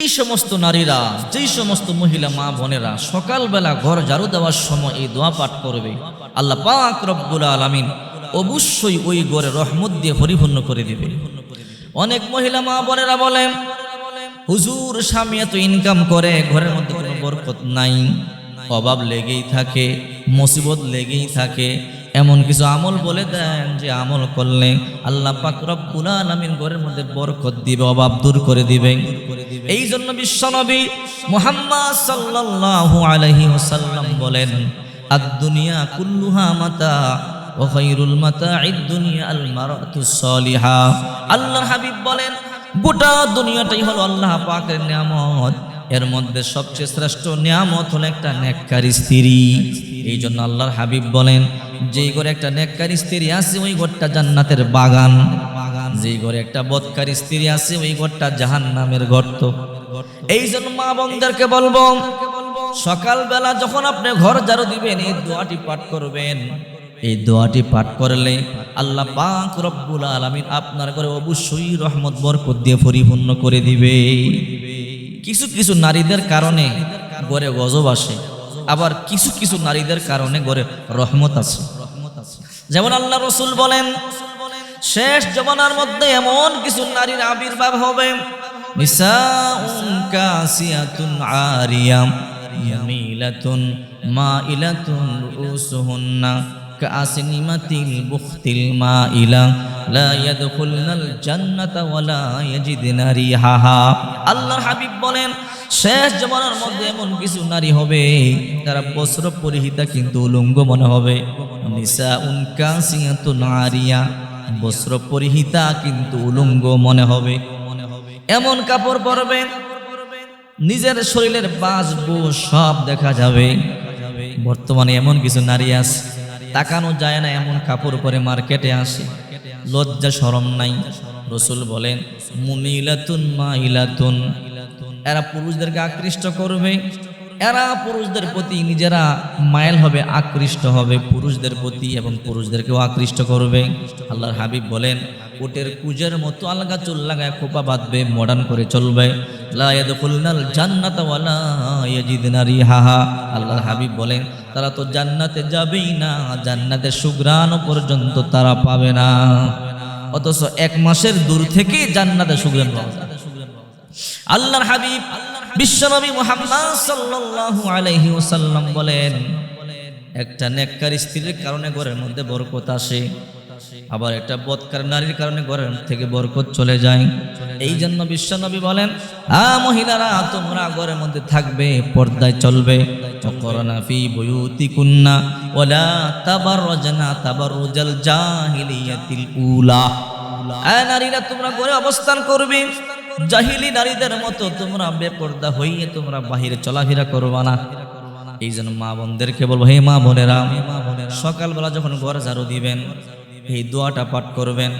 এই সমস্ত নারীরা, যেই সমস্ত মহিলা মা বোনেরা সকালবেলা ঘর ঝাড়ু দেওয়ার সময় এই দোয়া পাঠ করবে, আল্লাহ পাক রব্বুল আলামিন অবশ্যই ওই ঘরে রহমত দিয়ে পরিপূর্ণ করে দিবে। অনেক মহিলা মা বোনেরা বলেন, হুজুর স্বামী এত ইনকাম করে, ঘরের মধ্যে কোনো বরকত নাই, অভাব লেগেই থাকে, মুসিবত লেগেই থাকে। এমন কিছু আমল বলে দেন যে আমল করলে আল্লাহ পাক রব্বুল আলামিন ঘরের মধ্যে বরকত দিবে, অভাব দূর করে দিবে। এই জন্য বিশ্বনবী মুহাম্মদ সাল্লাল্লাহু আলাইহি ওয়াসাল্লাম বলেন, আদ-দুনিয়া কুল্লুহা মাতা ওয়া খায়রুল মাতা'id দুনিয়া আল মারআতুস সালিহা। আল্লাহর হাবিব বলেন, গোটা দুনিয়াটাই হলো আল্লাহ পাকের নিয়ামত, এর মধ্যে সবচেয়ে শ্রেষ্ঠ নিয়ামত হলো একটা নেককারী স্ত্রী। এই জন্য আল্লাহর হাবিব বলেন, যেই ঘরে একটা নেককারী স্ত্রী আছে ওই ঘরটা জান্নাতের বাগান, যেই ঘরে একটা বদকারী স্ত্রী আছে ওই ঘরটা জাহান্নামের গর্ত। এই জন্য মা বোনদেরকে বলবো, সকালবেলা যখন আপনি ঘর ঝাড়ু দিবেন এই দোয়াটি পাঠ করবেন। এই দোয়াটি পাঠ করলে আল্লাহ পাক রব্বুল আলামিন আপনার ঘরে অবশ্যই রহমত বরকত দিয়ে পরিপূর্ণ করে দিবে। কিছু কিছু নারীদের কারণে ঘরে গজব আসে, আবার কিছু কিছু নারীদের কারণে ঘরে রহমত আছে। যেমন আল্লাহ রাসূল বলেন, শেষ জমানার মধ্যে এমন কিছু নারীর আবির্ভাব হবে, নিসাউন কাসিয়াতুন আরিয়াম ইয়ামিলাতুন মাইলাতুন রুসুহুন্না কাসনিমাতিল বুখতিল মাইলা লা ইয়াদখুলনাল জান্নাতা ওয়ালা ইয়াজিদনা রিহাহা। আল্লাহর হাবিব বলেন, শেষ জমানার মধ্যে এমন কিছু নারী হবে তারা বস্ত্র পরিহিতা কিন্তু উলঙ্গ মনে হবে। নিসাউন কাসিয়াতুন আরিয়া, বস্ত্র পরিহিতা কিন্তু উলঙ্গ মনে হবে। এমন কাপড় পরবে নিজের শরীরের বাজবু সব দেখা যাবে। বর্তমানে এমন কিছু নারী আছে তাকানো যায় না, এমন কাপড় পরে মার্কেটে আসে, লজ্জা শরম নাই। রাসূল বলেন, মুনিলাতুন মাইলাতুন, এরা পুরুষদেরকে আকৃষ্ট করবে, এরা পুরুষদের প্রতি নিজেরা মাইল হবে, আকৃষ্ট হবে পুরুষদের প্রতি এবং পুরুষদেরকেও আকৃষ্ট করবে। আল্লাহর হাবিব বলেন, উটের কুজের মতো আলগা চুল লাগায় খোপা বাঁধবে, মডার্ন করে চলবে। লা ইয়াদখুলনাল জান্নাতা ওয়ালা ইয়াজিদনা রিহাহা। আল্লাহর হাবিব বলেন, তারা তো জান্নাতে যাবেই না, জান্নাতের সুঘ্রাণ পর্যন্ত তারা পাবে না। অথচ এক মাসের দূর থেকে জান্নাতের সুঘ্রাণ পাওয়া যায়। আল্লাহর হাবিব বিশ্বনবী মুহাম্মদ সাল্লাল্লাহু আলাইহি ওয়াসাল্লাম বলেন, একটা নেককার স্ত্রীর কারণে ঘরের মধ্যে বরকত আসে, আবার একটা বদকার নারীর কারণে ঘরের থেকে বরকত চলে যায়। এই জন্য বিশ্বনবী বলেন, মহিলারা তোমরা ঘরের মধ্যে থাকবে, পর্দায় চলবে। ওয়াকরনা ফি বুয়ুতিকুন্না ওয়ালা তাবাররাজনা তাবাররুজাল জাহিলিয়াতিল উলা। নারীরা তোমরা ঘরে অবস্থান করবে, জাহিলি নারীদের মতো তোমরা বেপর্দা হইয়ে তোমরা বাহিরে চলাফেরা করবা না। এই জন্য মা বোনদেরকে বলবো, হে মা বোনেরা, সকালবেলা যখন ঘর ঝাড়ু দিবেন এই দোয়াটা পাঠ করবেন।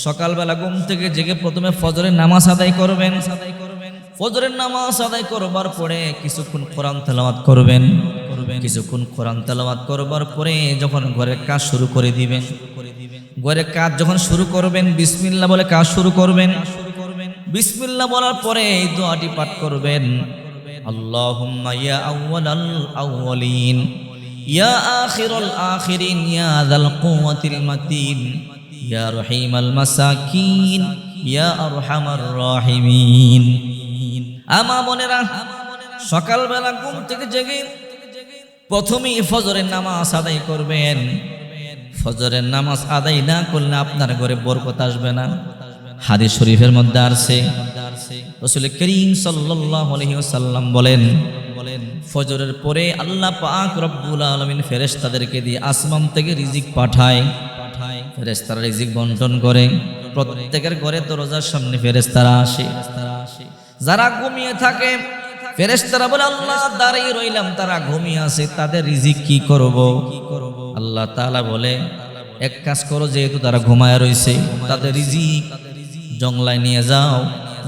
সকালবেলা ঘুম থেকে জেগে প্রথমে ফজরের নামাজ আদায় করবেন। ফজরের নামাজ আদায় করবার পরে কিছুক্ষণ কোরআন তেলাওয়াত করবেন। কিছুক্ষণ কোরআন তেলাওয়াত করবার পরে যখন ঘরের কাজ শুরু করে দিবেন, ঘরের কাজ যখন শুরু করবেন বিসমিল্লাহ বলে কাজ শুরু করবেন। বিসমিল্লাহ বলার পরে এই দোয়াটি পাঠ করবেন, আল্লাহুম্মা ইয়া আউয়ালাল আউয়ালিন ইয়া আখিরাল আখিরিন ইয়া যাল কুওয়াতিল মাতিন ইয়া রহিমাল মাসাকিন ইয়া আরহামার রাহিমিন। আমা বোনেরা, সকালবেলা ঘুম থেকে জেগে প্রথমেই ফজরের নামাজ আদায় করবেন। ফজরের নামাজ আদায় না করলে আপনার ঘরে বরকত আসবে না। হাদিস শরীফের মধ্যে আছে, রাসূল করিম সাল্লাল্লাহু আলাইহি ওয়াসাল্লাম বলেন, ফজরের পরে আল্লাহ পাক রব্বুল আলামিন ফেরেশতাদেরকে দিয়ে আসমান থেকে রিজিক পাঠায়। ফেরেশতারা রিজিক বন্টন করে, প্রত্যেকের ঘরে দরজার সামনে ফেরেশতারা আসে। যারা ঘুমিয়ে থাকে ফেরেশতারা বলে, আল্লাহ দাঁড়িয়ে রইলাম, তারা ঘুমিয়ে আছে, তাদের রিজিক কি করব? আল্লাহ তাআলা বলে, এক কাজ করো, যেহেতু তারা ঘুমায় রইছে তাদের রিজিক জংলায় নিয়ে যাও,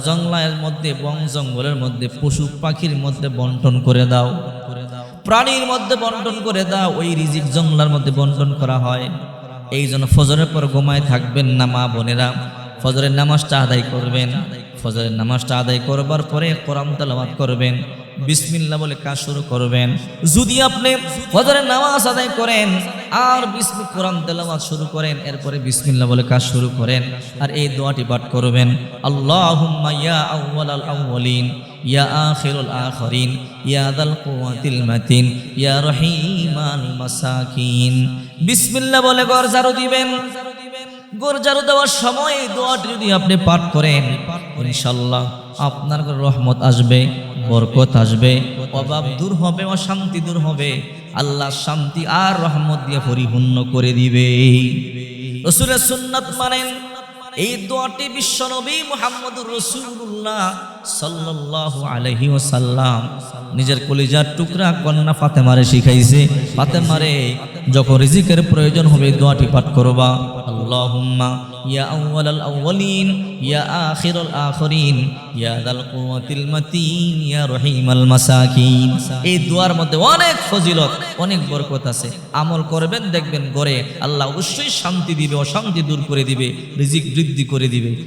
জংলার মধ্যে বন জঙ্গলের মধ্যে পশু পাখির মধ্যে বন্টন করে দাও, প্রাণীর মধ্যে বন্টন করে দাও। ওই রিজিক জংলার মধ্যে বন্টন করা হয়। এই জন্য ফজরের পর ঘুমায় থাকবেন না মা বোনেরা, ফজরের নামাজটা আদায় করবেন। ফজরের নামাজটা আদায় করবার পরে কোরআন তেলাওয়াত করবেন, বিসমিল্লাহ বলে কাজ শুরু করবেন। যদি আপনি ফজরের নামাজ আদায় করেন আর কোরআন তেলাওয়াত শুরু করেন, এরপরে বিসমিল্লাহ বলে কাজ শুরু করেন, আর এই দোয়াটি পাঠ করবেন, আল্লাহুম্মা ইয়া আউয়ালাল আউয়ালিন ইয়া আখিরুল আখিরিন ইয়া যাল কুওয়াতিল মাতিন ইয়া রহিমাল মাসাকিন। বিসমিল্লাহ বলে ঘর ঝাড়ু দিবেন। ঘর ঝাড়ু দেওয়ার সময় এই দোয়াটি যদি আপনি পাঠ করেন, ইনশাআল্লাহ আপনার ঘরে রহমত আসবে, বরকত আসবে, অভাব দূর হবে, অশান্তি দূর হবে, আল্লাহ শান্তি আর রহমত দিয়ে পরিপূর্ণ করে দিবে। রাসূলের সুন্নাত মানেন। এই দোয়াটি বিশ্বনবী মুহাম্মদুর রাসূলুল্লাহ সাল্লাল্লাহু আলাইহি ওয়াসাল্লাম নিজের কলিজার টুকরা কন্যা ফাতেমারে শিখাইছে। ফাতেমারে যখন রিজিকের প্রয়োজন হবে দোয়াটি পাঠ করবা, আল্লাহুম্মা ইয়া আউয়ালাল আউয়ালিন ইয়া আখিরাল আখিরিন ইয়া যাল কুওয়াতিল মাতিন ইয়া রহিমাল মাসাকিন। এই দোয়ার মধ্যে অনেক ফজিলত, অনেক বরকত আছে। আমল করবেন, দেখবেন ঘরে আল্লাহ অবশ্যই শান্তি দিবে, অশান্তি দূর করে দিবে, রিজিক বৃদ্ধি করে দিবে।